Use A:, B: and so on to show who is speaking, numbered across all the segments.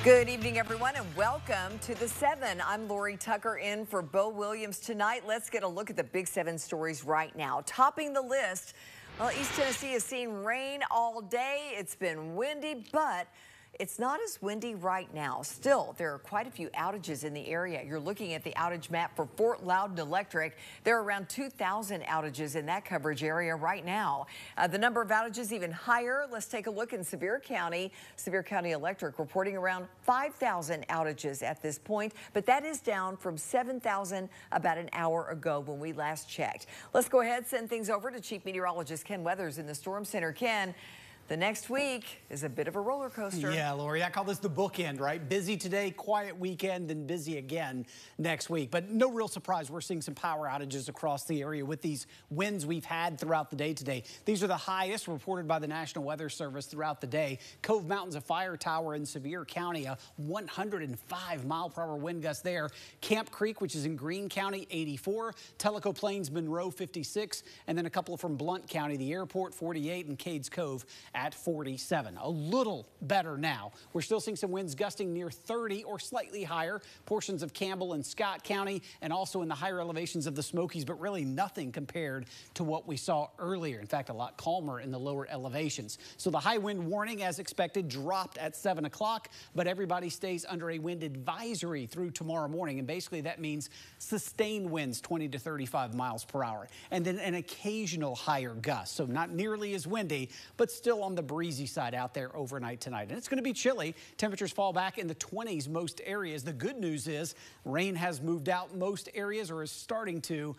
A: Good evening, everyone, and welcome to the 7. I'm Lori Tucker in for Bo Williams tonight. Let's get a look at the Big 7 stories right now. Topping the list, well, East Tennessee has seen rain all day. It's been windy, but it's not as windy right now. Still, there are quite a few outages in the area. You're looking at the outage map for Fort Loudon Electric. There are around 2,000 outages in that coverage area right now. The number of outages even higher. Let's take a look in Sevier County. Sevier County Electric reporting around 5,000 outages at this point, but that is down from 7,000 about an hour ago when we last checked. Let's go ahead and send things over to Chief Meteorologist Ken Weathers in the Storm Center. Ken, the next week is a bit of a roller coaster.
B: Yeah, Lori, I call this the bookend, right? Busy today, quiet weekend, then busy again next week. But no real surprise, we're seeing some power outages across the area with these winds we've had throughout the day today. These are the highest reported by the National Weather Service throughout the day. Cove Mountain's a fire tower in Sevier County, a 105-mile-per-hour wind gust there. Camp Creek, which is in Greene County, 84. Tellico Plains, Monroe, 56. And then a couple from Blount County, the airport, 48, and Cades Cove at 47. A little better now. We're still seeing some winds gusting near 30 or slightly higher. Portions of Campbell and Scott County and also in the higher elevations of the Smokies, but really nothing compared to what we saw earlier. In fact, a lot calmer in the lower elevations. So the high wind warning, as expected, dropped at 7 o'clock, but everybody stays under a wind advisory through tomorrow morning. And basically that means sustained winds 20 to 35 miles per hour. And then an occasional higher gust. So not nearly as windy, but still on the breezy side out there overnight tonight. And it's going to be chilly. Temperatures fall back in the 20s most areas. The good news is rain has moved out most areas or is starting to.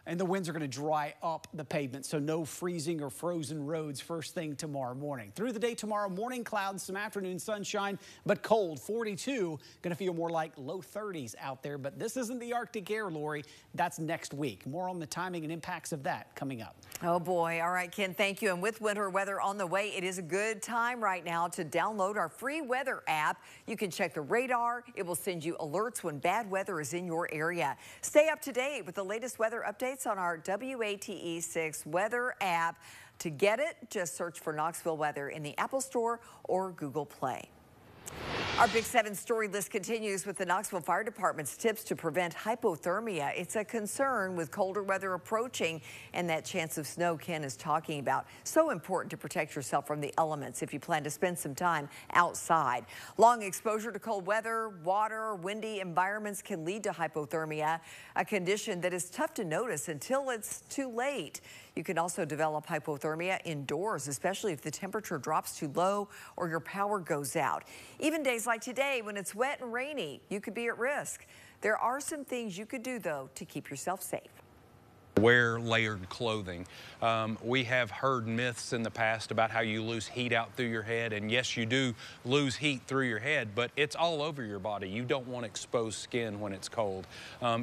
B: And the winds are going to dry up the pavement, so no freezing or frozen roads first thing tomorrow morning. Through the day tomorrow morning, clouds, some afternoon sunshine, but cold. 42, going to feel more like low 30s out there. But this isn't the Arctic air, Lori. That's next week. More on the timing and impacts of that coming up.
A: Oh, boy. All right, Ken, thank you. And with winter weather on the way, it is a good time right now to download our free weather app. You can check the radar. It will send you alerts when bad weather is in your area. Stay up to date with the latest weather updates on our WATE 6 weather app. To get it, just search for Knoxville weather in the Apple Store or Google Play. Our Big 7 story list continues with the Knoxville Fire Department's tips to prevent hypothermia. It's a concern with colder weather approaching and that chance of snow Ken is talking about. So important to protect yourself from the elements if you plan to spend some time outside. Long exposure to cold weather, water, windy environments can lead to hypothermia, a condition that is tough to notice until it's too late. You can also develop hypothermia indoors, especially if the temperature drops too low or your power goes out. Even days like today, when it's wet and rainy, you could be at risk. There are some things you could do, though, to keep yourself safe.
C: Wear layered clothing. We have heard myths in the past about how you lose heat out through your head, and yes, you do lose heat through your head, but it's all over your body. You don't want exposed skin when it's cold.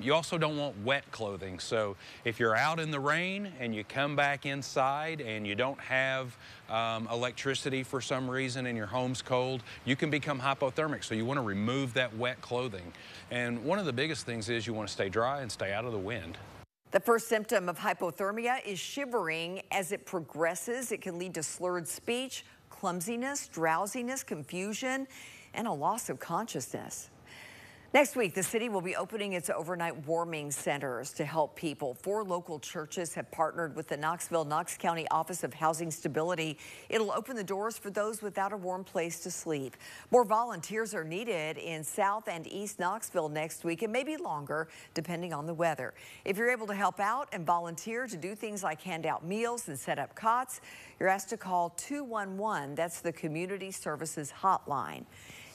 C: You also don't want wet clothing, so if you're out in the rain and you come back inside and you don't have electricity for some reason and your home's cold, you can become hypothermic, so you want to remove that wet clothing. And one of the biggest things is you want to stay dry and stay out of the wind.
A: The first symptom of hypothermia is shivering. As it progresses, it can lead to slurred speech, clumsiness, drowsiness, confusion, and a loss of consciousness. Next week, the city will be opening its overnight warming centers to help people. 4 local churches have partnered with the Knox County Office of Housing Stability. It'll open the doors for those without a warm place to sleep. More volunteers are needed in South and East Knoxville next week, and maybe longer, depending on the weather. If you're able to help out and volunteer to do things like hand out meals and set up cots, you're asked to call 211. That's the Community Services Hotline.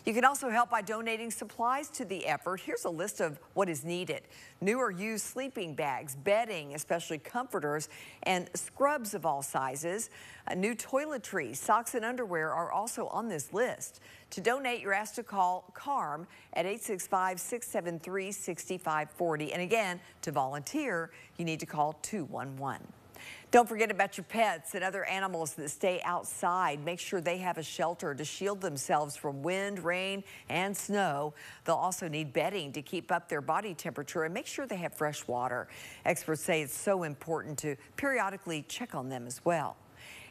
A: You can also help by donating supplies to the effort. Here's a list of what is needed. New or used sleeping bags, bedding, especially comforters, and scrubs of all sizes. New toiletries, socks, and underwear are also on this list. To donate, you're asked to call CARM at 865-673-6540. And again, to volunteer, you need to call 211. Don't forget about your pets and other animals that stay outside. Make sure they have a shelter to shield themselves from wind, rain, and snow. They'll also need bedding to keep up their body temperature, and make sure they have fresh water. Experts say it's so important to periodically check on them as well.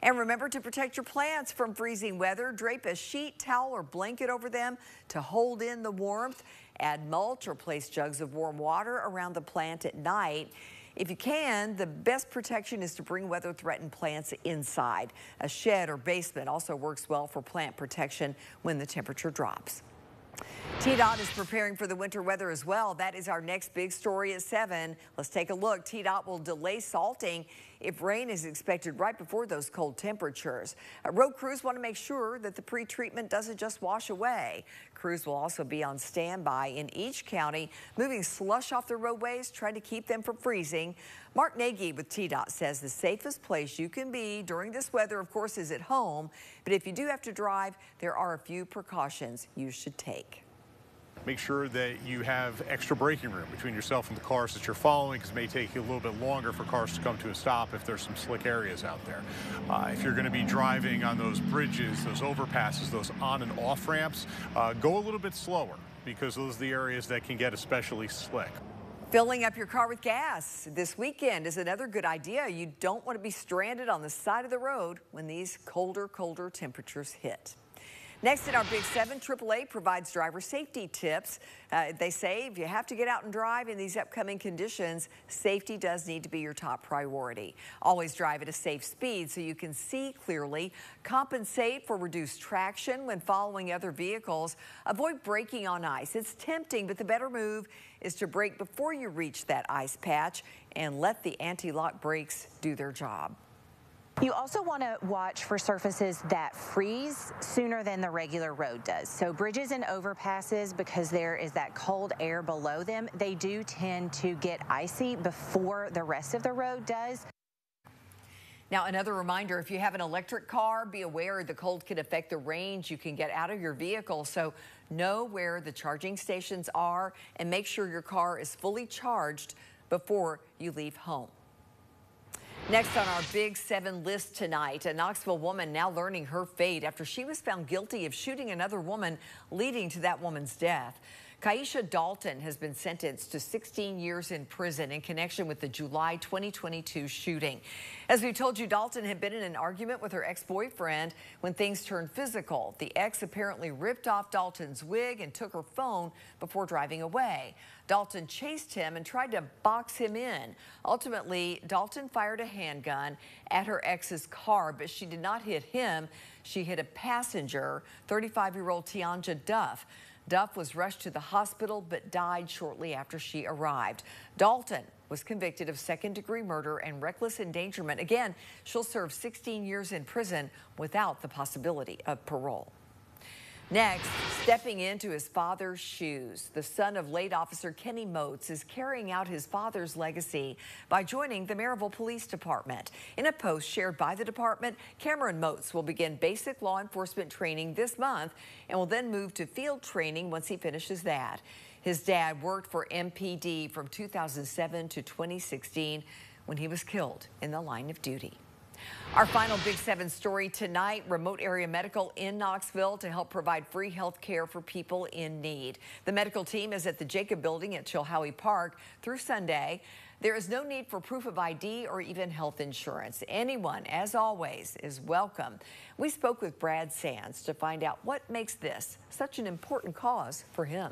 A: And remember to protect your plants from freezing weather. Drape a sheet, towel, or blanket over them to hold in the warmth. Add mulch or place jugs of warm water around the plant at night. If you can, the best protection is to bring weather-threatened plants inside. A shed or basement also works well for plant protection when the temperature drops. TDOT is preparing for the winter weather as well. That is our next big story at 7. Let's take a look. TDOT will delay salting if rain is expected right before those cold temperatures. Road crews want to make sure that the pre-treatment doesn't just wash away. Crews will also be on standby in each county, moving slush off the roadways, trying to keep them from freezing. Mark Nagy with TDOT says the safest place you can be during this weather, of course, is at home. But if you do have to drive, there are a few precautions you should take.
D: Make sure that you have extra braking room between yourself and the cars that you're following, because it may take you a little bit longer for cars to come to a stop if there's some slick areas out there. If you're going to be driving on those bridges, those overpasses, those on and off ramps, go a little bit slower, because those are the areas that can get especially slick.
A: Filling up your car with gas this weekend is another good idea. You don't want to be stranded on the side of the road when these colder temperatures hit. Next in our Big 7, AAA provides driver safety tips. They say if you have to get out and drive in these upcoming conditions, safety does need to be your top priority. Always drive at a safe speed so you can see clearly. Compensate for reduced traction when following other vehicles. Avoid braking on ice. It's tempting, but the better move is to brake before you reach that ice patch and let the anti-lock brakes do their job.
E: You also want to watch for surfaces that freeze sooner than the regular road does. So bridges and overpasses, because there is that cold air below them, they do tend to get icy before the rest of the road does.
A: Now, another reminder, if you have an electric car, be aware the cold can affect the range you can get out of your vehicle. So know where the charging stations are and make sure your car is fully charged before you leave home. Next on our Big 7 list tonight, a Knoxville woman now learning her fate after she was found guilty of shooting another woman, leading to that woman's death. Kaisha Dalton has been sentenced to 16 years in prison in connection with the July 2022 shooting. As we told you, Dalton had been in an argument with her ex-boyfriend when things turned physical. The ex apparently ripped off Dalton's wig and took her phone before driving away. Dalton chased him and tried to box him in. Ultimately, Dalton fired a handgun at her ex's car, but she did not hit him. She hit a passenger, 35-year-old Tianja Duff. Duff was rushed to the hospital but died shortly after she arrived. Dalton was convicted of second-degree murder and reckless endangerment. Again, she'll serve 16 years in prison without the possibility of parole. Next, stepping into his father's shoes, the son of late Officer Kenny Moats is carrying out his father's legacy by joining the Maryville Police Department. In a post shared by the department, Cameron Moats will begin basic law enforcement training this month and will then move to field training once he finishes that. His dad worked for MPD from 2007 to 2016 when he was killed in the line of duty. Our final Big 7 story tonight, remote area medical in Knoxville to help provide free health care for people in need. The medical team is at the Jacob Building at Chilhowie Park through Sunday. There is no need for proof of ID or even health insurance. Anyone, as always, is welcome. We spoke with Brad Sands to find out what makes this such an important cause for him.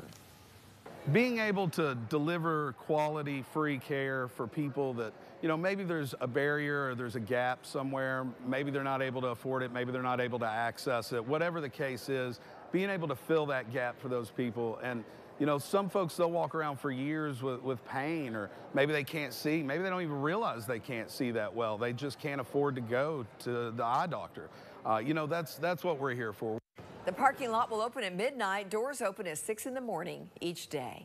F: Being able to deliver quality, free care for people that, maybe there's a barrier or there's a gap somewhere, maybe they're not able to afford it, maybe they're not able to access it, whatever the case is, being able to fill that gap for those people. And, some folks, they'll walk around for years with pain, or maybe they can't see, maybe they don't even realize they can't see that well. They just can't afford to go to the eye doctor. That's what we're here for.
A: The parking lot will open at midnight. Doors open at 6 in the morning each day.